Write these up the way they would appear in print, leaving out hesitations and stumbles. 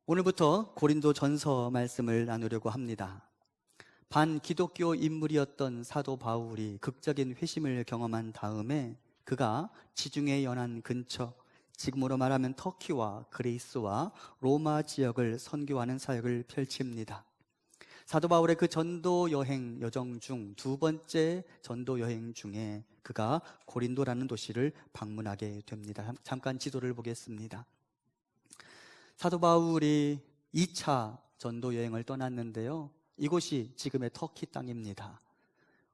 오늘부터 고린도 전서 말씀을 나누려고 합니다. 반기독교 인물이었던 사도 바울이 극적인 회심을 경험한 다음에 그가 지중해 연안 근처, 지금으로 말하면 터키와 그리스와 로마 지역을 선교하는 사역을 펼칩니다. 사도 바울의 그 전도 여행 여정 중 두 번째 전도 여행 중에 그가 고린도라는 도시를 방문하게 됩니다. 잠깐 지도를 보겠습니다. 사도 바울이 2차 전도 여행을 떠났는데요. 이곳이 지금의 터키 땅입니다.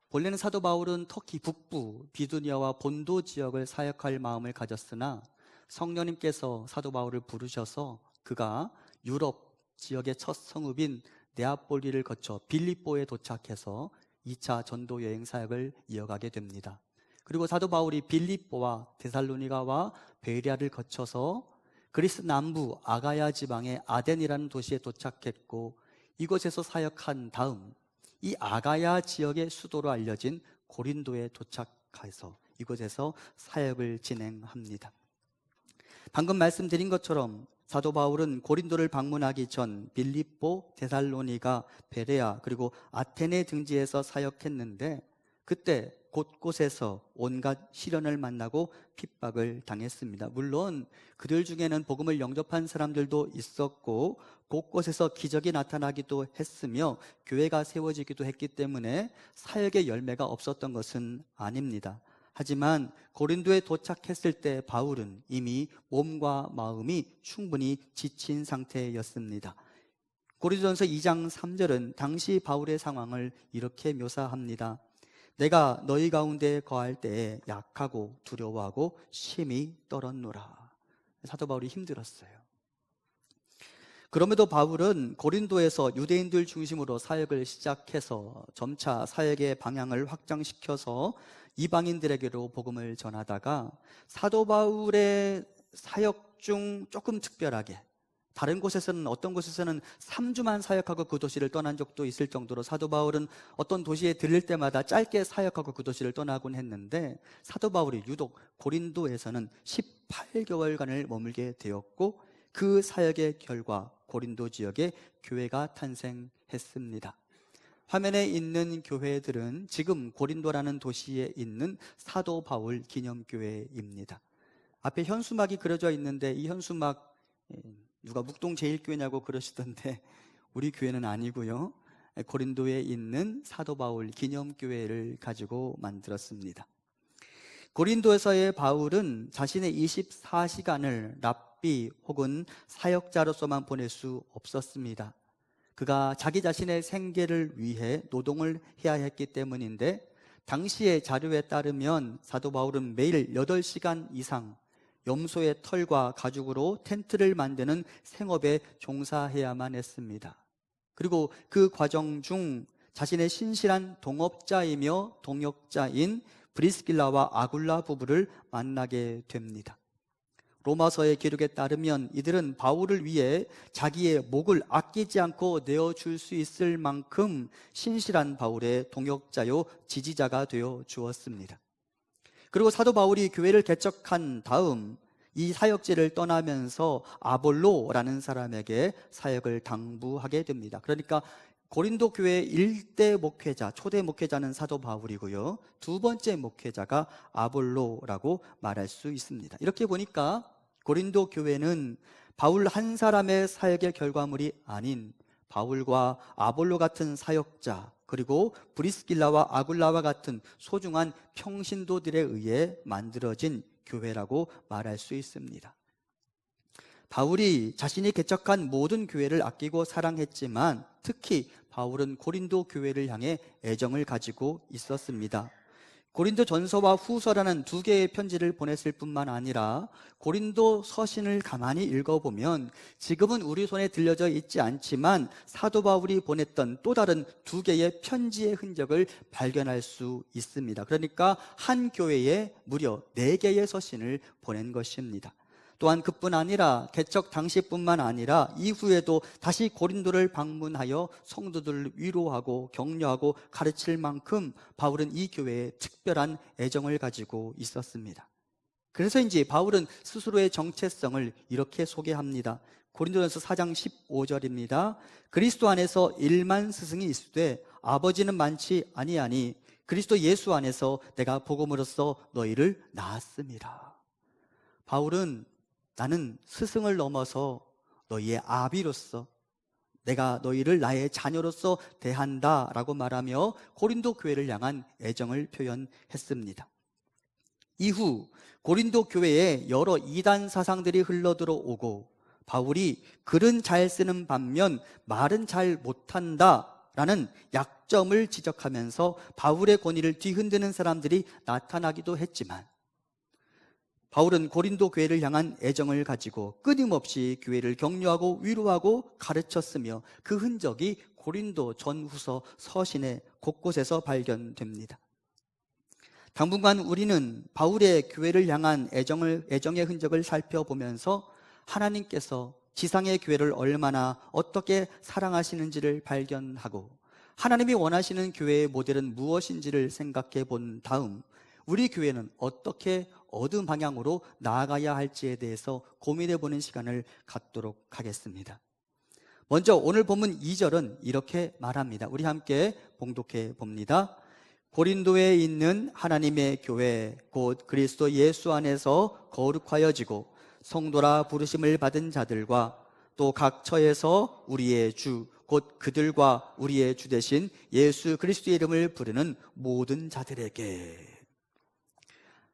본래는 사도 바울은 터키 북부 비두니아와 본도 지역을 사역할 마음을 가졌으나 성령님께서 사도 바울을 부르셔서 그가 유럽 지역의 첫 성읍인 네아폴리를 거쳐 빌립보에 도착해서 2차 전도 여행 사역을 이어가게 됩니다. 그리고 사도 바울이 빌립보와 데살로니가와 베레아를 거쳐서 그리스 남부 아가야 지방의 아덴이라는 도시에 도착했고, 이곳에서 사역한 다음 이 아가야 지역의 수도로 알려진 고린도에 도착해서 이곳에서 사역을 진행합니다. 방금 말씀드린 것처럼 사도 바울은 고린도를 방문하기 전 빌립보, 데살로니가, 베레아 그리고 아테네 등지에서 사역했는데, 그때 곳곳에서 온갖 시련을 만나고 핍박을 당했습니다. 물론 그들 중에는 복음을 영접한 사람들도 있었고 곳곳에서 기적이 나타나기도 했으며 교회가 세워지기도 했기 때문에 사역의 열매가 없었던 것은 아닙니다. 하지만 고린도에 도착했을 때 바울은 이미 몸과 마음이 충분히 지친 상태였습니다. 고린도전서 2장 3절은 당시 바울의 상황을 이렇게 묘사합니다. 내가 너희 가운데 거할 때에 약하고 두려워하고 심히 떨었노라. 사도 바울이 힘들었어요. 그럼에도 바울은 고린도에서 유대인들 중심으로 사역을 시작해서 점차 사역의 방향을 확장시켜서 이방인들에게로 복음을 전하다가 사도 바울의 사역 중 조금 특별하게, 다른 곳에서는 어떤 곳에서는 3주만 사역하고 그 도시를 떠난 적도 있을 정도로 사도 바울은 어떤 도시에 들릴 때마다 짧게 사역하고 그 도시를 떠나곤 했는데, 사도 바울이 유독 고린도에서는 18개월간을 머물게 되었고 그 사역의 결과 고린도 지역에 교회가 탄생했습니다. 화면에 있는 교회들은 지금 고린도라는 도시에 있는 사도 바울 기념교회입니다. 앞에 현수막이 그려져 있는데 이 현수막 누가 묵동제일교회냐고 그러시던데 우리 교회는 아니고요, 고린도에 있는 사도 바울 기념교회를 가지고 만들었습니다. 고린도에서의 바울은 자신의 24시간을 랍비 혹은 사역자로서만 보낼 수 없었습니다. 그가 자기 자신의 생계를 위해 노동을 해야 했기 때문인데, 당시의 자료에 따르면 사도 바울은 매일 8시간 이상 염소의 털과 가죽으로 텐트를 만드는 생업에 종사해야만 했습니다. 그리고 그 과정 중 자신의 신실한 동업자이며 동역자인 브리스길라와 아굴라 부부를 만나게 됩니다. 로마서의 기록에 따르면 이들은 바울을 위해 자기의 목을 아끼지 않고 내어줄 수 있을 만큼 신실한 바울의 동역자요 지지자가 되어 주었습니다. 그리고 사도 바울이 교회를 개척한 다음 이 사역지를 떠나면서 아볼로라는 사람에게 사역을 당부하게 됩니다. 그러니까 고린도 교회의 1대 목회자, 초대 목회자는 사도 바울이고요, 두 번째 목회자가 아볼로라고 말할 수 있습니다. 이렇게 보니까 고린도 교회는 바울 한 사람의 사역의 결과물이 아닌 바울과 아볼로 같은 사역자, 그리고 브리스길라와 아굴라와 같은 소중한 평신도들에 의해 만들어진 교회라고 말할 수 있습니다. 바울이 자신이 개척한 모든 교회를 아끼고 사랑했지만 특히 바울은 고린도 교회를 향해 애정을 가지고 있었습니다. 고린도 전서와 후서라는 두 개의 편지를 보냈을 뿐만 아니라 고린도 서신을 가만히 읽어보면 지금은 우리 손에 들려져 있지 않지만 사도 바울이 보냈던 또 다른 두 개의 편지의 흔적을 발견할 수 있습니다. 그러니까 한 교회에 무려 4개의 서신을 보낸 것입니다. 또한 그뿐 아니라 개척 당시뿐만 아니라 이후에도 다시 고린도를 방문하여 성도들을 위로하고 격려하고 가르칠 만큼 바울은 이 교회에 특별한 애정을 가지고 있었습니다. 그래서인지 바울은 스스로의 정체성을 이렇게 소개합니다. 고린도전서 4장 15절입니다. 그리스도 안에서 1만 스승이 있으되 아버지는 많지 아니하니 그리스도 예수 안에서 내가 복음으로써 너희를 낳았습니다. 바울은 나는 스승을 넘어서 너희의 아비로서 내가 너희를 나의 자녀로서 대한다 라고 말하며 고린도 교회를 향한 애정을 표현했습니다. 이후 고린도 교회에 여러 이단 사상들이 흘러들어오고 바울이 글은 잘 쓰는 반면 말은 잘 못한다 라는 약점을 지적하면서 바울의 권위를 뒤흔드는 사람들이 나타나기도 했지만, 바울은 고린도 교회를 향한 애정을 가지고 끊임없이 교회를 격려하고 위로하고 가르쳤으며 그 흔적이 고린도 전후서 서신의 곳곳에서 발견됩니다. 당분간 우리는 바울의 교회를 향한 애정의 흔적을 살펴보면서 하나님께서 지상의 교회를 얼마나 어떻게 사랑하시는지를 발견하고 하나님이 원하시는 교회의 모델은 무엇인지를 생각해 본 다음 우리 교회는 어떻게 어느 방향으로 나아가야 할지에 대해서 고민해 보는 시간을 갖도록 하겠습니다. 먼저 오늘 본문 2절은 이렇게 말합니다. 우리 함께 봉독해 봅니다. 고린도에 있는 하나님의 교회 곧 그리스도 예수 안에서 거룩하여지고 성도라 부르심을 받은 자들과 또 각 처에서 우리의 주 곧 그들과 우리의 주 되신 예수 그리스도의 이름을 부르는 모든 자들에게.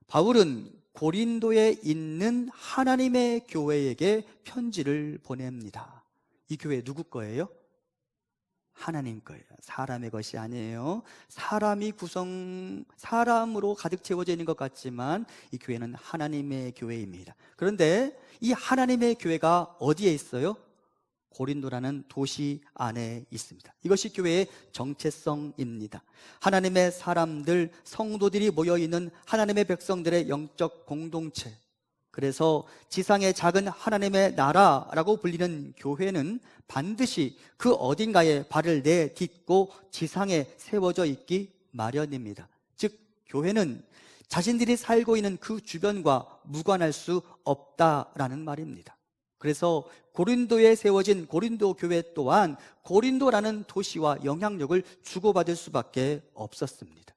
바울은 고린도에 있는 하나님의 교회에게 편지를 보냅니다. 이 교회 누구 거예요? 하나님 거예요. 사람의 것이 아니에요. 사람으로 가득 채워져 있는 것 같지만 이 교회는 하나님의 교회입니다. 그런데 이 하나님의 교회가 어디에 있어요? 고린도라는 도시 안에 있습니다. 이것이 교회의 정체성입니다. 하나님의 사람들, 성도들이 모여있는 하나님의 백성들의 영적 공동체. 그래서 지상의 작은 하나님의 나라라고 불리는 교회는 반드시 그 어딘가에 발을 내딛고 지상에 세워져 있기 마련입니다. 즉 교회는 자신들이 살고 있는 그 주변과 무관할 수 없다라는 말입니다. 그래서 고린도에 세워진 고린도 교회 또한 고린도라는 도시와 영향력을 주고받을 수밖에 없었습니다.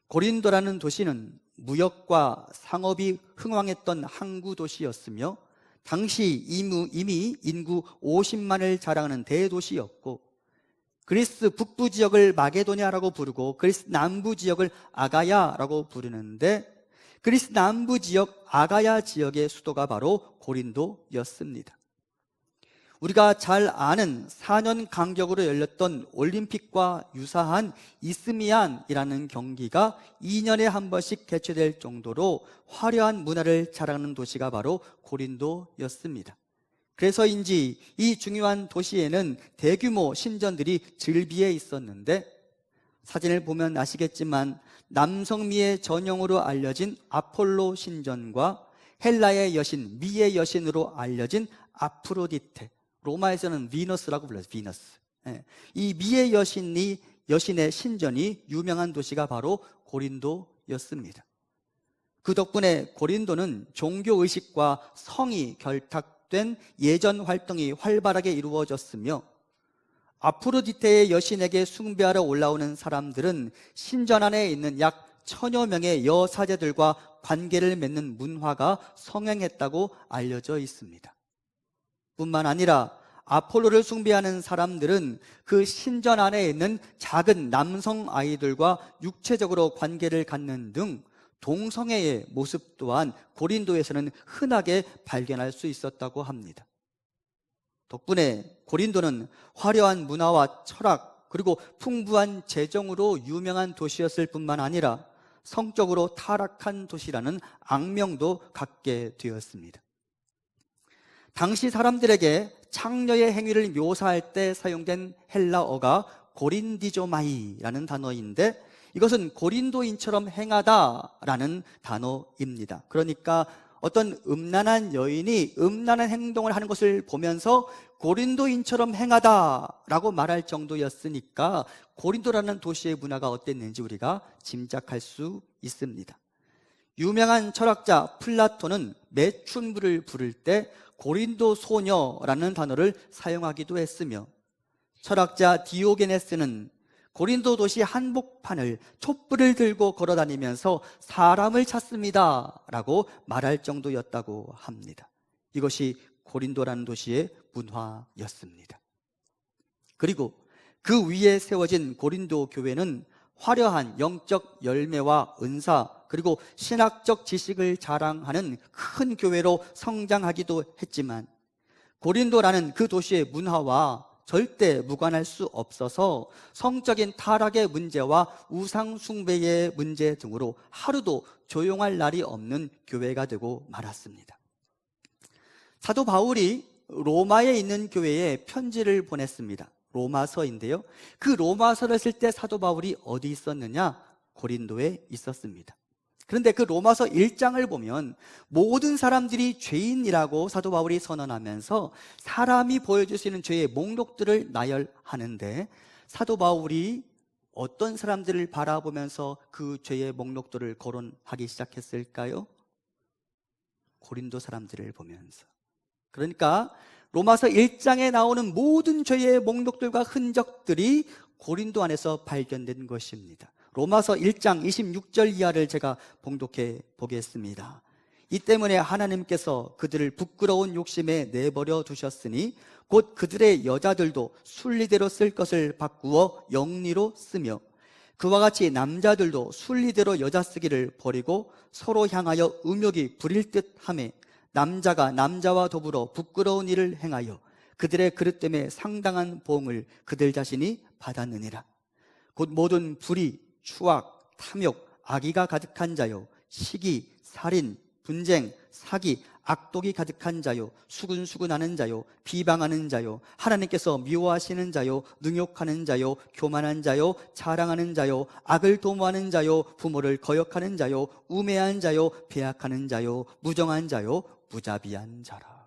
고린도라는 도시는 무역과 상업이 흥왕했던 항구 도시였으며 당시 이미 인구 50만을 자랑하는 대도시였고 그리스 북부 지역을 마게도냐라고 부르고 그리스 남부 지역을 아가야라고 부르는데 그리스 남부 지역 아가야 지역의 수도가 바로 고린도였습니다. 우리가 잘 아는 4년 간격으로 열렸던 올림픽과 유사한 이스미안이라는 경기가 2년에 한 번씩 개최될 정도로 화려한 문화를 자랑하는 도시가 바로 고린도였습니다. 그래서인지 이 중요한 도시에는 대규모 신전들이 즐비해 있었는데 사진을 보면 아시겠지만 남성미의 전형으로 알려진 아폴로 신전과 헬라의 여신, 미의 여신으로 알려진 아프로디테, 로마에서는 비너스라고 불러요. 비너스. 이 미의 여신의 신전이 유명한 도시가 바로 고린도였습니다. 그 덕분에 고린도는 종교의식과 성이 결탁된 예전 활동이 활발하게 이루어졌으며 아프로디테의 여신에게 숭배하러 올라오는 사람들은 신전 안에 있는 약 1000여 명의 여사제들과 관계를 맺는 문화가 성행했다고 알려져 있습니다. 뿐만 아니라 아폴로를 숭배하는 사람들은 그 신전 안에 있는 작은 남성 아이들과 육체적으로 관계를 갖는 등 동성애의 모습 또한 고린도에서는 흔하게 발견할 수 있었다고 합니다. 덕분에 고린도는 화려한 문화와 철학 그리고 풍부한 재정으로 유명한 도시였을 뿐만 아니라 성적으로 타락한 도시라는 악명도 갖게 되었습니다. 당시 사람들에게 창녀의 행위를 묘사할 때 사용된 헬라어가 고린디조마이라는 단어인데 이것은 고린도인처럼 행하다라는 단어입니다. 그러니까 어떤 음란한 여인이 음란한 행동을 하는 것을 보면서 고린도인처럼 행하다라고 말할 정도였으니까 고린도라는 도시의 문화가 어땠는지 우리가 짐작할 수 있습니다. 유명한 철학자 플라톤은 매춘부를 부를 때 고린도 소녀라는 단어를 사용하기도 했으며, 철학자 디오게네스는 고린도 도시 한복판을 촛불을 들고 걸어다니면서 사람을 찾습니다 라고 말할 정도였다고 합니다. 이것이 고린도라는 도시의 문화였습니다. 그리고 그 위에 세워진 고린도 교회는 화려한 영적 열매와 은사, 그리고 신학적 지식을 자랑하는 큰 교회로 성장하기도 했지만, 고린도라는 그 도시의 문화와 절대 무관할 수 없어서 성적인 타락의 문제와 우상 숭배의 문제 등으로 하루도 조용할 날이 없는 교회가 되고 말았습니다. 사도 바울이 로마에 있는 교회에 편지를 보냈습니다. 로마서인데요, 그 로마서를 쓸 때 사도 바울이 어디 있었느냐? 고린도에 있었습니다. 그런데 그 로마서 1장을 보면 모든 사람들이 죄인이라고 사도 바울이 선언하면서 사람이 보여줄 수 있는 죄의 목록들을 나열하는데, 사도 바울이 어떤 사람들을 바라보면서 그 죄의 목록들을 거론하기 시작했을까요? 고린도 사람들을 보면서. 그러니까 로마서 1장에 나오는 모든 죄의 목록들과 흔적들이 고린도 안에서 발견된 것입니다. 로마서 1장 26절 이하를 제가 봉독해 보겠습니다. 이 때문에 하나님께서 그들을 부끄러운 욕심에 내버려 두셨으니 곧 그들의 여자들도 순리대로 쓸 것을 바꾸어 영리로 쓰며, 그와 같이 남자들도 순리대로 여자 쓰기를 버리고 서로 향하여 음욕이 부릴 듯하며, 남자가 남자와 더불어 부끄러운 일을 행하여 그들의 그릇 때문에 상당한 보응을 그들 자신이 받았느니라. 곧 모든 불의, 추악, 탐욕, 악의가 가득한 자요, 시기, 살인, 분쟁, 사기, 악독이 가득한 자요, 수근수근하는 자요, 비방하는 자요, 하나님께서 미워하시는 자요, 능욕하는 자요, 교만한 자요, 자랑하는 자요, 악을 도모하는 자요, 부모를 거역하는 자요, 우매한 자요, 배약하는 자요, 무정한 자요, 무자비한 자라.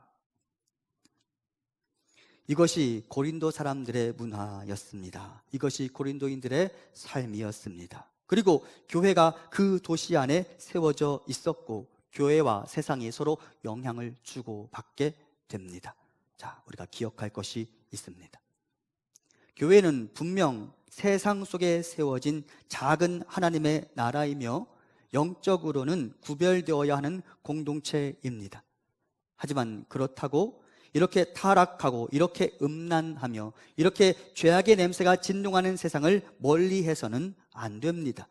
이것이 고린도 사람들의 문화였습니다. 이것이 고린도인들의 삶이었습니다. 그리고 교회가 그 도시 안에 세워져 있었고, 교회와 세상이 서로 영향을 주고받게 됩니다. 자, 우리가 기억할 것이 있습니다. 교회는 분명 세상 속에 세워진 작은 하나님의 나라이며 영적으로는 구별되어야 하는 공동체입니다. 하지만 그렇다고 이렇게 타락하고 이렇게 음란하며 이렇게 죄악의 냄새가 진동하는 세상을 멀리해서는 안 됩니다.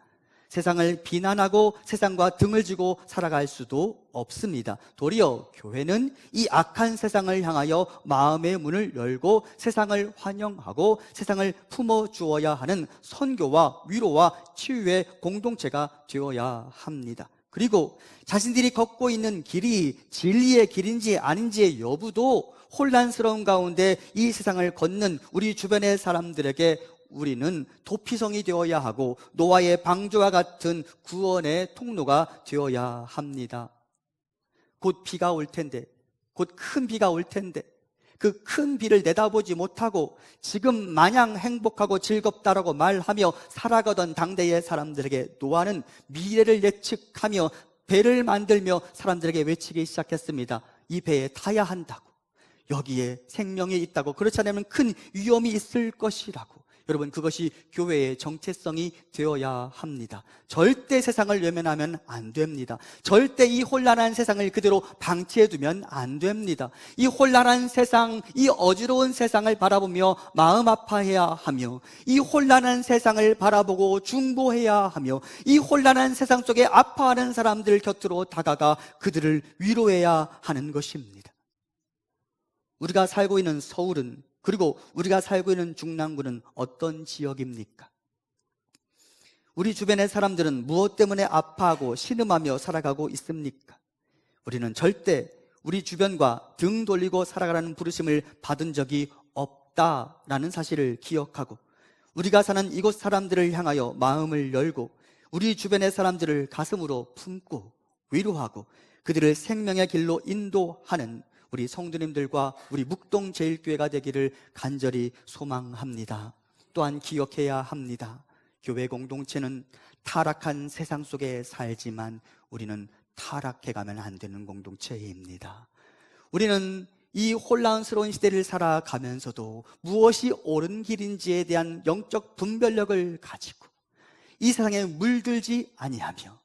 세상을 비난하고 세상과 등을 지고 살아갈 수도 없습니다. 도리어 교회는 이 악한 세상을 향하여 마음의 문을 열고 세상을 환영하고 세상을 품어주어야 하는 선교와 위로와 치유의 공동체가 되어야 합니다. 그리고 자신들이 걷고 있는 길이 진리의 길인지 아닌지의 여부도 혼란스러운 가운데 이 세상을 걷는 우리 주변의 사람들에게 우리는 도피성이 되어야 하고 노아의 방주와 같은 구원의 통로가 되어야 합니다. 곧 비가 올 텐데, 곧 큰 비가 올 텐데, 그 큰 비를 내다보지 못하고 지금 마냥 행복하고 즐겁다라고 말하며 살아가던 당대의 사람들에게 노아는 미래를 예측하며 배를 만들며 사람들에게 외치기 시작했습니다. 이 배에 타야 한다고, 여기에 생명이 있다고, 그렇지 않으면 큰 위험이 있을 것이라고. 여러분, 그것이 교회의 정체성이 되어야 합니다. 절대 세상을 외면하면 안 됩니다. 절대 이 혼란한 세상을 그대로 방치해두면 안 됩니다. 이 혼란한 세상, 이 어지러운 세상을 바라보며 마음 아파해야 하며, 이 혼란한 세상을 바라보고 중보해야 하며, 이 혼란한 세상 속에 아파하는 사람들 곁으로 다가가 그들을 위로해야 하는 것입니다. 우리가 살고 있는 서울은, 그리고 우리가 살고 있는 중랑구는 어떤 지역입니까? 우리 주변의 사람들은 무엇 때문에 아파하고 신음하며 살아가고 있습니까? 우리는 절대 우리 주변과 등 돌리고 살아가라는 부르심을 받은 적이 없다라는 사실을 기억하고, 우리가 사는 이곳 사람들을 향하여 마음을 열고 우리 주변의 사람들을 가슴으로 품고 위로하고 그들을 생명의 길로 인도하는 우리 성도님들과 우리 묵동제일교회가 되기를 간절히 소망합니다. 또한 기억해야 합니다. 교회 공동체는 타락한 세상 속에 살지만 우리는 타락해가면 안 되는 공동체입니다. 우리는 이 혼란스러운 시대를 살아가면서도 무엇이 옳은 길인지에 대한 영적 분별력을 가지고 이 세상에 물들지 아니하며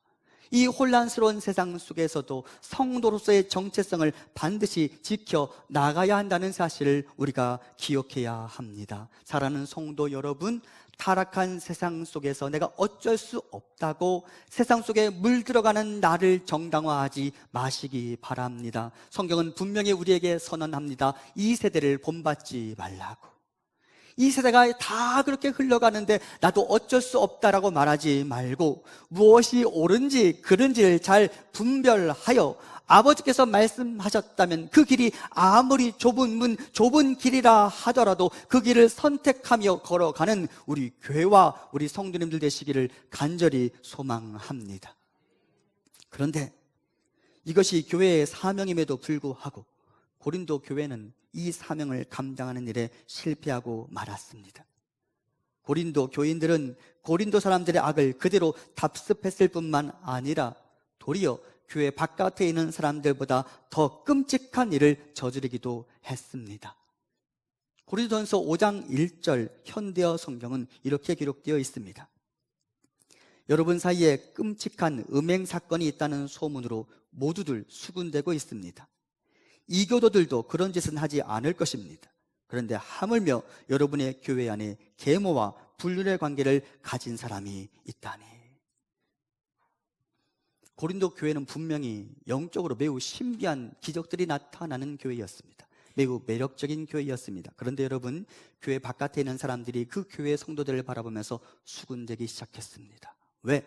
이 혼란스러운 세상 속에서도 성도로서의 정체성을 반드시 지켜 나가야 한다는 사실을 우리가 기억해야 합니다. 사랑하는 성도 여러분, 타락한 세상 속에서 내가 어쩔 수 없다고 세상 속에 물들어가는 나를 정당화하지 마시기 바랍니다. 성경은 분명히 우리에게 선언합니다. 이 세대를 본받지 말라고. 이 세대가 다 그렇게 흘러가는데 나도 어쩔 수 없다라고 말하지 말고 무엇이 옳은지 그른지를 잘 분별하여 아버지께서 말씀하셨다면 그 길이 아무리 좁은 길이라 하더라도 그 길을 선택하며 걸어가는 우리 교회와 우리 성도님들 되시기를 간절히 소망합니다. 그런데 이것이 교회의 사명임에도 불구하고 고린도 교회는 이 사명을 감당하는 일에 실패하고 말았습니다. 고린도 교인들은 고린도 사람들의 악을 그대로 답습했을 뿐만 아니라 도리어 교회 바깥에 있는 사람들보다 더 끔찍한 일을 저지르기도 했습니다. 고린도전서 5장 1절 현대어 성경은 이렇게 기록되어 있습니다. 여러분 사이에 끔찍한 음행 사건이 있다는 소문으로 모두들 수군대고 있습니다. 이교도들도 그런 짓은 하지 않을 것입니다. 그런데 하물며 여러분의 교회 안에 계모와 불륜의 관계를 가진 사람이 있다니. 고린도 교회는 분명히 영적으로 매우 신비한 기적들이 나타나는 교회였습니다. 매우 매력적인 교회였습니다. 그런데 여러분, 교회 바깥에 있는 사람들이 그 교회 성도들을 바라보면서 수군대기 시작했습니다. 왜?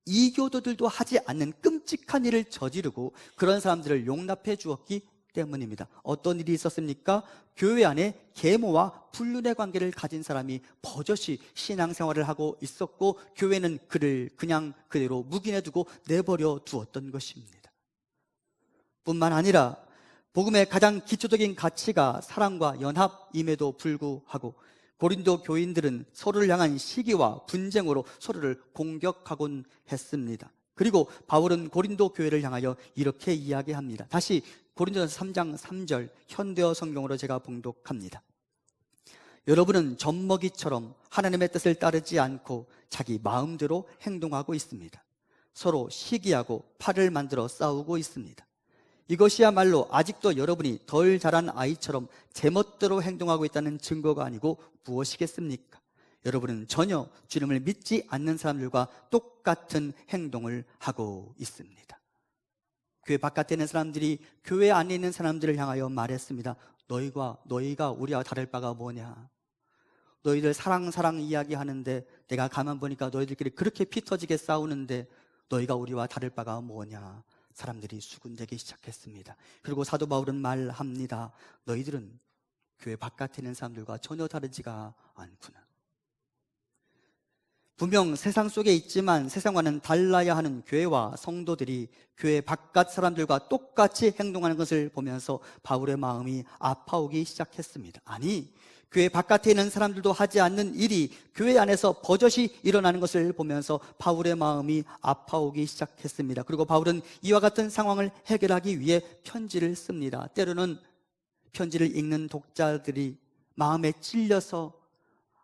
이교도들도 하지 않는 끔찍한 일을 저지르고 그런 사람들을 용납해 주었기 때문입니다. 어떤 일이 있었습니까? 교회 안에 계모와 불륜의 관계를 가진 사람이 버젓이 신앙생활을 하고 있었고 교회는 그를 그냥 그대로 묵인해 두고 내버려 두었던 것입니다. 뿐만 아니라 복음의 가장 기초적인 가치가 사랑과 연합임에도 불구하고 고린도 교인들은 서로를 향한 시기와 분쟁으로 서로를 공격하곤 했습니다. 그리고 바울은 고린도 교회를 향하여 이렇게 이야기합니다. 다시 고린도전서 3장 3절 현대어 성경으로 제가 봉독합니다. 여러분은 젖먹이처럼 하나님의 뜻을 따르지 않고 자기 마음대로 행동하고 있습니다. 서로 시기하고 팔을 만들어 싸우고 있습니다. 이것이야말로 아직도 여러분이 덜 자란 아이처럼 제멋대로 행동하고 있다는 증거가 아니고 무엇이겠습니까? 여러분은 전혀 주님을 믿지 않는 사람들과 똑같은 행동을 하고 있습니다. 교회 바깥에 있는 사람들이 교회 안에 있는 사람들을 향하여 말했습니다. 너희가 우리와 다를 바가 뭐냐? 너희들 사랑 이야기하는데 내가 가만 보니까 너희들끼리 그렇게 피 터지게 싸우는데 너희가 우리와 다를 바가 뭐냐? 사람들이 수군대기 시작했습니다. 그리고 사도 바울은 말합니다. 너희들은 교회 바깥에 있는 사람들과 전혀 다르지가 않구나. 분명 세상 속에 있지만 세상과는 달라야 하는 교회와 성도들이 교회 바깥 사람들과 똑같이 행동하는 것을 보면서 바울의 마음이 아파오기 시작했습니다. 아니, 교회 바깥에 있는 사람들도 하지 않는 일이 교회 안에서 버젓이 일어나는 것을 보면서 바울의 마음이 아파오기 시작했습니다. 그리고 바울은 이와 같은 상황을 해결하기 위해 편지를 씁니다. 때로는 편지를 읽는 독자들이 마음에 찔려서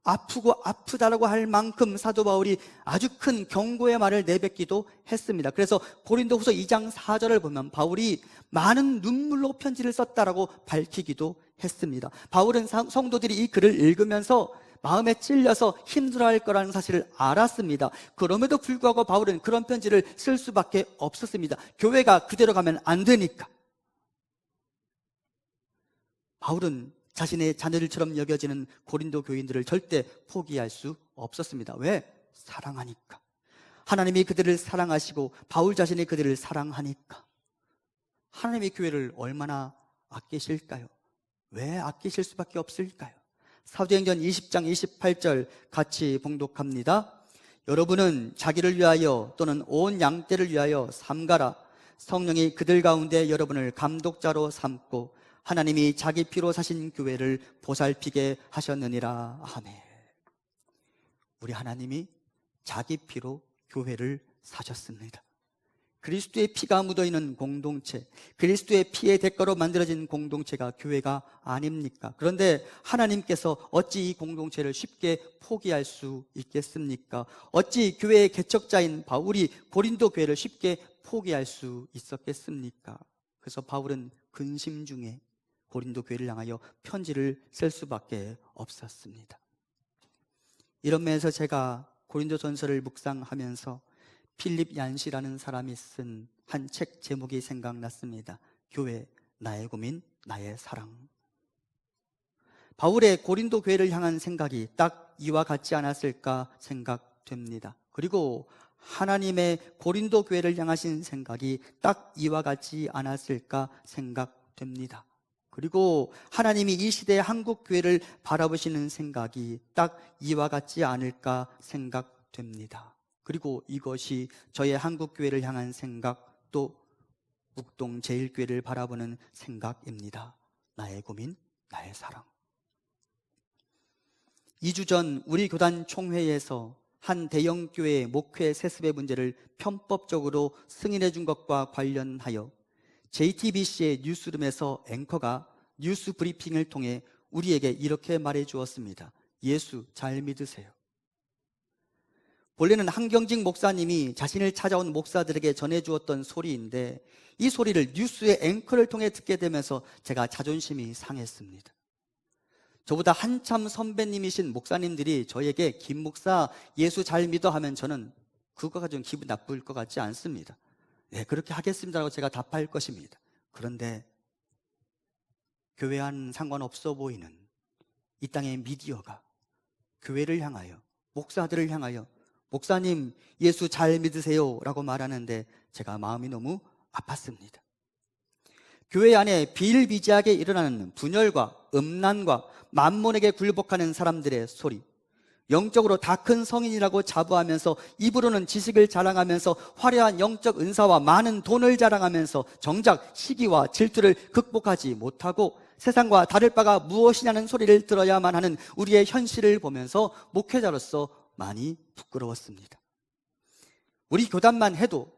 아프고 아프다라고 할 만큼 사도 바울이 아주 큰 경고의 말을 내뱉기도 했습니다. 그래서 고린도후서 2장 4절을 보면 바울이 많은 눈물로 편지를 썼다라고 밝히기도 했습니다. 바울은 성도들이 이 글을 읽으면서 마음에 찔려서 힘들어할 거라는 사실을 알았습니다. 그럼에도 불구하고 바울은 그런 편지를 쓸 수밖에 없었습니다. 교회가 그대로 가면 안 되니까. 바울은 자신의 자녀들처럼 여겨지는 고린도 교인들을 절대 포기할 수 없었습니다. 왜? 사랑하니까. 하나님이 그들을 사랑하시고 바울 자신이 그들을 사랑하니까. 하나님의 교회를 얼마나 아끼실까요? 왜 아끼실 수밖에 없을까요? 사도행전 20장 28절 같이 봉독합니다. 여러분은 자기를 위하여 또는 온 양떼를 위하여 삼가라. 성령이 그들 가운데 여러분을 감독자로 삼고 하나님이 자기 피로 사신 교회를 보살피게 하셨느니라. 아멘. 우리 하나님이 자기 피로 교회를 사셨습니다. 그리스도의 피가 묻어있는 공동체, 그리스도의 피의 대가로 만들어진 공동체가 교회가 아닙니까? 그런데 하나님께서 어찌 이 공동체를 쉽게 포기할 수 있겠습니까? 어찌 교회의 개척자인 바울이 고린도 교회를 쉽게 포기할 수 있었겠습니까? 그래서 바울은 근심 중에 고린도 교회를 향하여 편지를 쓸 수밖에 없었습니다. 이런 면에서 제가 고린도전서를 묵상하면서 필립 얀시라는 사람이 쓴 한 책 제목이 생각났습니다. 교회, 나의 고민, 나의 사랑. 바울의 고린도 교회를 향한 생각이 딱 이와 같지 않았을까 생각됩니다. 그리고 하나님의 고린도 교회를 향하신 생각이 딱 이와 같지 않았을까 생각됩니다. 그리고 하나님이 이 시대의 한국 교회를 바라보시는 생각이 딱 이와 같지 않을까 생각됩니다. 그리고 이것이 저의 한국 교회를 향한 생각, 또 묵동 제일교회를 바라보는 생각입니다. 나의 고민, 나의 사랑. 2주 전 우리 교단 총회에서 한 대형교회의 목회 세습의 문제를 편법적으로 승인해 준 것과 관련하여 JTBC의 뉴스룸에서 앵커가 뉴스 브리핑을 통해 우리에게 이렇게 말해 주었습니다. 예수 잘 믿으세요. 본래는 한경직 목사님이 자신을 찾아온 목사들에게 전해주었던 소리인데 이 소리를 뉴스의 앵커를 통해 듣게 되면서 제가 자존심이 상했습니다. 저보다 한참 선배님이신 목사님들이 저에게 김 목사 예수 잘 믿어 하면 저는 그거가 좀 기분 나쁠 것 같지 않습니다. 네, 그렇게 하겠습니다라고 제가 답할 것입니다. 그런데 교회와는 상관없어 보이는 이 땅의 미디어가 교회를 향하여, 목사들을 향하여 목사님 예수 잘 믿으세요 라고 말하는데 제가 마음이 너무 아팠습니다. 교회 안에 비일비재하게 일어나는 분열과 음란과 만몬에게 굴복하는 사람들의 소리, 영적으로 다 큰 성인이라고 자부하면서 입으로는 지식을 자랑하면서 화려한 영적 은사와 많은 돈을 자랑하면서 정작 시기와 질투를 극복하지 못하고 세상과 다를 바가 무엇이냐는 소리를 들어야만 하는 우리의 현실을 보면서 목회자로서 많이 부끄러웠습니다. 우리 교단만 해도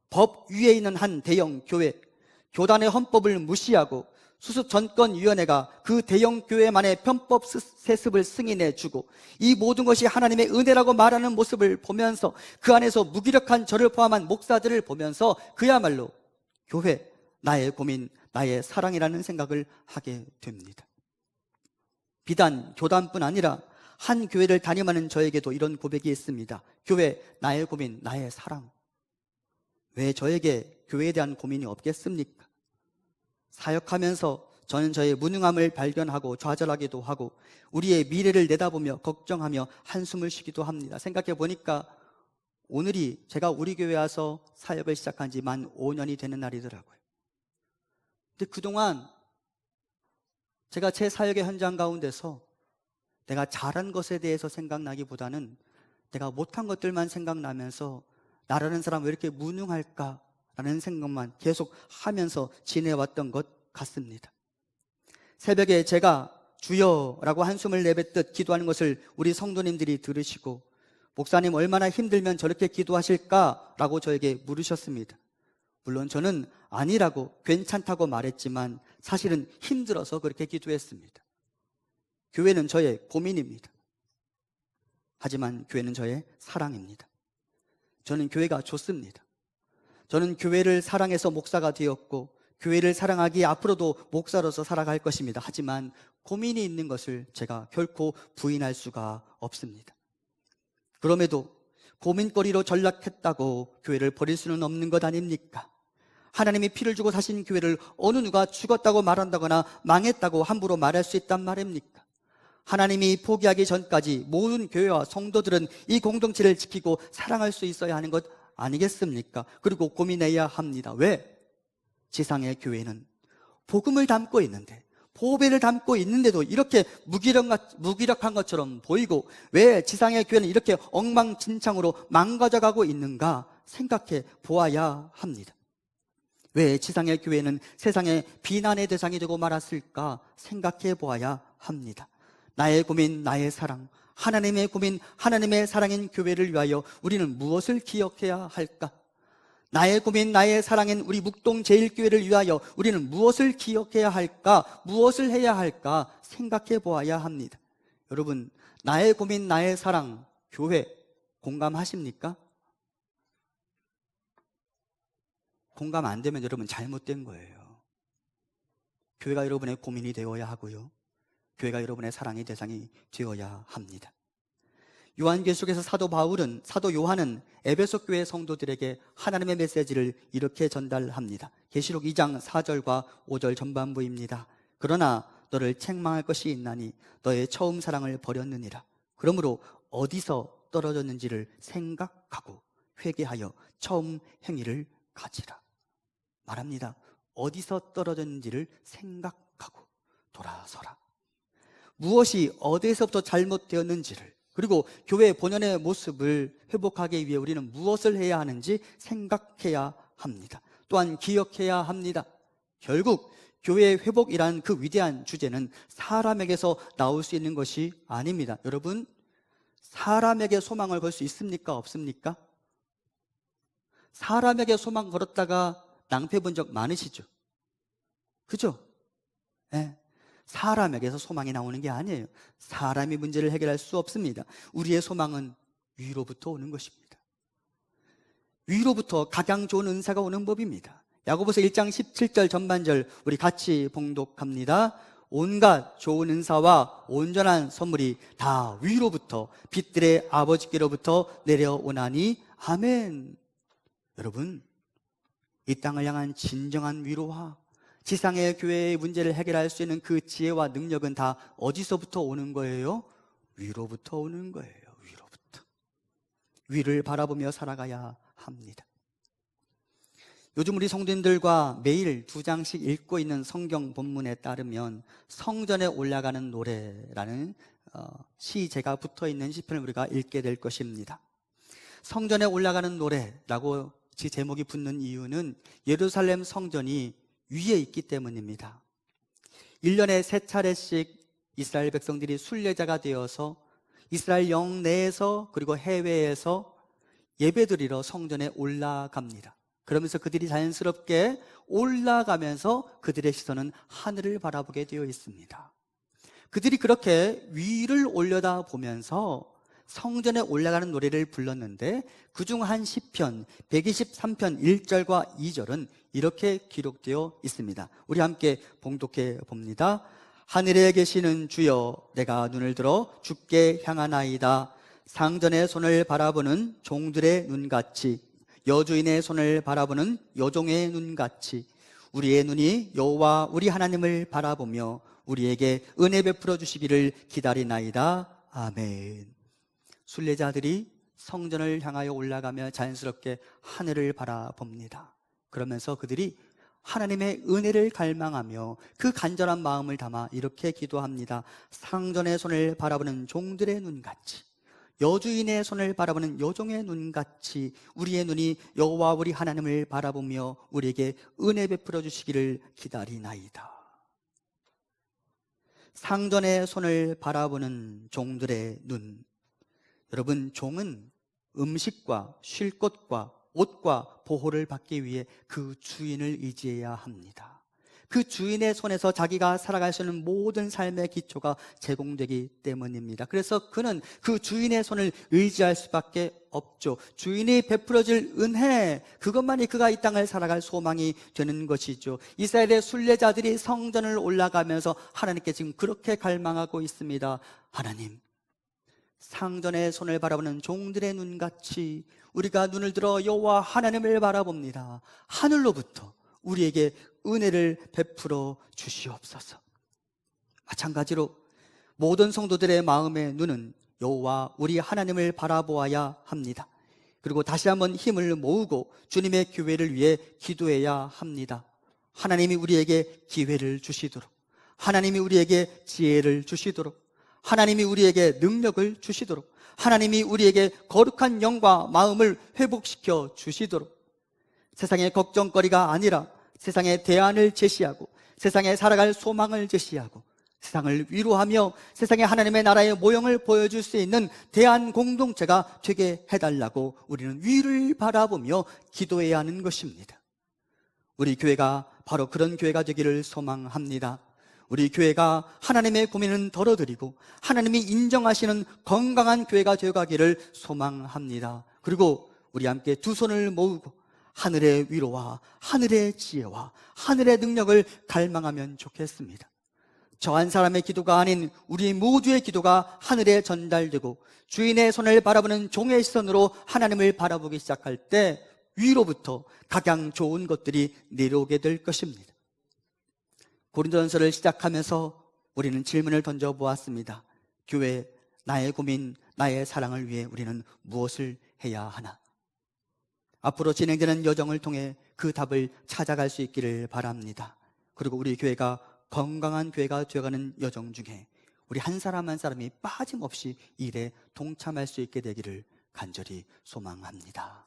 법 위에 있는 한 대형 교회, 교단의 헌법을 무시하고 수습전권위원회가 그 대형 교회만의 편법 세습을 승인해 주고 이 모든 것이 하나님의 은혜라고 말하는 모습을 보면서 그 안에서 무기력한 저를 포함한 목사들을 보면서 그야말로 교회, 나의 고민, 나의 사랑이라는 생각을 하게 됩니다. 비단 교단뿐 아니라 한 교회를 담임하는 저에게도 이런 고백이 있습니다. 교회, 나의 고민, 나의 사랑. 왜 저에게 교회에 대한 고민이 없겠습니까? 사역하면서 저는 저의 무능함을 발견하고 좌절하기도 하고 우리의 미래를 내다보며 걱정하며 한숨을 쉬기도 합니다. 생각해 보니까 오늘이 제가 우리 교회 와서 사역을 시작한 지 만 5년이 되는 날이더라고요. 근데 그동안 제가 제 사역의 현장 가운데서 내가 잘한 것에 대해서 생각나기보다는 내가 못한 것들만 생각나면서 나라는 사람 왜 이렇게 무능할까라는 생각만 계속 하면서 지내왔던 것 같습니다. 새벽에 제가 주여라고 한숨을 내뱉듯 기도하는 것을 우리 성도님들이 들으시고 목사님 얼마나 힘들면 저렇게 기도하실까라고 저에게 물으셨습니다. 물론 저는 아니라고 괜찮다고 말했지만 사실은 힘들어서 그렇게 기도했습니다. 교회는 저의 고민입니다. 하지만 교회는 저의 사랑입니다. 저는 교회가 좋습니다. 저는 교회를 사랑해서 목사가 되었고 교회를 사랑하기에 앞으로도 목사로서 살아갈 것입니다. 하지만 고민이 있는 것을 제가 결코 부인할 수가 없습니다. 그럼에도 고민거리로 전락했다고 교회를 버릴 수는 없는 것 아닙니까? 하나님이 피를 주고 사신 교회를 어느 누가 죽었다고 말한다거나 망했다고 함부로 말할 수 있단 말입니까? 하나님이 포기하기 전까지 모든 교회와 성도들은 이 공동체를 지키고 사랑할 수 있어야 하는 것 아니겠습니까? 그리고 고민해야 합니다. 왜? 지상의 교회는 복음을 담고 있는데, 보배를 담고 있는데도 이렇게 무기력한 것처럼 보이고 왜 지상의 교회는 이렇게 엉망진창으로 망가져가고 있는가 생각해 보아야 합니다. 왜 지상의 교회는 세상의 비난의 대상이 되고 말았을까 생각해 보아야 합니다. 나의 고민, 나의 사랑, 하나님의 고민, 하나님의 사랑인 교회를 위하여 우리는 무엇을 기억해야 할까? 나의 고민, 나의 사랑인 우리 묵동제일교회를 위하여 우리는 무엇을 기억해야 할까? 무엇을 해야 할까? 생각해 보아야 합니다. 여러분, 나의 고민, 나의 사랑, 교회 공감하십니까? 공감 안 되면 여러분 잘못된 거예요. 교회가 여러분의 고민이 되어야 하고요, 교회가 여러분의 사랑의 대상이 되어야 합니다. 요한계시록에서 사도 요한은 에베소 교회 성도들에게 하나님의 메시지를 이렇게 전달합니다. 계시록 2장 4절과 5절 전반부입니다. 그러나 너를 책망할 것이 있나니 너의 처음 사랑을 버렸느니라. 그러므로 어디서 떨어졌는지를 생각하고 회개하여 처음 행위를 가지라. 말합니다. 어디서 떨어졌는지를 생각하고 돌아서라. 무엇이 어디에서부터 잘못되었는지를, 그리고 교회의 본연의 모습을 회복하기 위해 우리는 무엇을 해야 하는지 생각해야 합니다. 또한 기억해야 합니다. 결국 교회의 회복이란 그 위대한 주제는 사람에게서 나올 수 있는 것이 아닙니다. 여러분, 사람에게 소망을 걸 수 있습니까? 없습니까? 사람에게 소망 걸었다가 낭패 본 적 많으시죠? 그죠? 네. 사람에게서 소망이 나오는 게 아니에요. 사람이 문제를 해결할 수 없습니다. 우리의 소망은 위로부터 오는 것입니다. 위로부터 각양 좋은 은사가 오는 법입니다. 야고보서 1장 17절 전반절 우리 같이 봉독합니다. 온갖 좋은 은사와 온전한 선물이 다 위로부터 빛들의 아버지께로부터 내려오나니 아멘. 여러분, 이 땅을 향한 진정한 위로와 지상의 교회의 문제를 해결할 수 있는 그 지혜와 능력은 다 어디서부터 오는 거예요? 위로부터 오는 거예요. 위로부터. 위를 바라보며 살아가야 합니다. 요즘 우리 성도님들과 매일 2장씩 읽고 있는 성경 본문에 따르면 성전에 올라가는 노래라는 시제가 붙어있는 시편을 우리가 읽게 될 것입니다. 성전에 올라가는 노래라고 제목이 붙는 이유는 예루살렘 성전이 위에 있기 때문입니다. 1년에 3차례씩 이스라엘 백성들이 순례자가 되어서 이스라엘 영내에서 그리고 해외에서 예배드리러 성전에 올라갑니다. 그러면서 그들이 자연스럽게 올라가면서 그들의 시선은 하늘을 바라보게 되어 있습니다. 그들이 그렇게 위를 올려다 보면서 성전에 올라가는 노래를 불렀는데 그중 한 시편 123편 1절과 2절은 이렇게 기록되어 있습니다. 우리 함께 봉독해 봅니다. 하늘에 계시는 주여, 내가 눈을 들어 주께 향하나이다. 상전의 손을 바라보는 종들의 눈같이, 여주인의 손을 바라보는 여종의 눈같이 우리의 눈이 여호와 우리 하나님을 바라보며 우리에게 은혜 베풀어 주시기를 기다리나이다. 아멘. 순례자들이 성전을 향하여 올라가며 자연스럽게 하늘을 바라봅니다. 그러면서 그들이 하나님의 은혜를 갈망하며 그 간절한 마음을 담아 이렇게 기도합니다. 상전의 손을 바라보는 종들의 눈같이, 여주인의 손을 바라보는 여종의 눈같이 우리의 눈이 여호와 우리 하나님을 바라보며 우리에게 은혜 베풀어 주시기를 기다리나이다. 상전의 손을 바라보는 종들의 눈. 여러분, 종은 음식과 쉴 곳과 옷과 보호를 받기 위해 그 주인을 의지해야 합니다. 그 주인의 손에서 자기가 살아갈 수 있는 모든 삶의 기초가 제공되기 때문입니다. 그래서 그는 그 주인의 손을 의지할 수밖에 없죠. 주인이 베풀어질 은혜, 그것만이 그가 이 땅을 살아갈 소망이 되는 것이죠. 이스라엘의 순례자들이 성전을 올라가면서 하나님께 지금 그렇게 갈망하고 있습니다. 하나님, 상전의 손을 바라보는 종들의 눈같이 우리가 눈을 들어 여호와 하나님을 바라봅니다. 하늘로부터 우리에게 은혜를 베풀어 주시옵소서. 마찬가지로 모든 성도들의 마음의 눈은 여호와 우리 하나님을 바라보아야 합니다. 그리고 다시 한번 힘을 모으고 주님의 교회를 위해 기도해야 합니다. 하나님이 우리에게 기회를 주시도록, 하나님이 우리에게 지혜를 주시도록, 하나님이 우리에게 능력을 주시도록, 하나님이 우리에게 거룩한 영과 마음을 회복시켜 주시도록, 세상의 걱정거리가 아니라 세상의 대안을 제시하고 세상에 살아갈 소망을 제시하고 세상을 위로하며 세상에 하나님의 나라의 모형을 보여줄 수 있는 대한 공동체가 되게 해달라고 우리는 위를 바라보며 기도해야 하는 것입니다. 우리 교회가 바로 그런 교회가 되기를 소망합니다. 우리 교회가 하나님의 고민은 덜어드리고 하나님이 인정하시는 건강한 교회가 되어가기를 소망합니다. 그리고 우리 함께 두 손을 모으고 하늘의 위로와 하늘의 지혜와 하늘의 능력을 갈망하면 좋겠습니다. 저 한 사람의 기도가 아닌 우리 모두의 기도가 하늘에 전달되고 주인의 손을 바라보는 종의 시선으로 하나님을 바라보기 시작할 때 위로부터 각양 좋은 것들이 내려오게 될 것입니다. 고린도전서를 시작하면서 우리는 질문을 던져보았습니다. 교회, 나의 고민, 나의 사랑을 위해 우리는 무엇을 해야 하나? 앞으로 진행되는 여정을 통해 그 답을 찾아갈 수 있기를 바랍니다. 그리고 우리 교회가 건강한 교회가 되어가는 여정 중에 우리 한 사람 한 사람이 빠짐없이 이 일에 동참할 수 있게 되기를 간절히 소망합니다.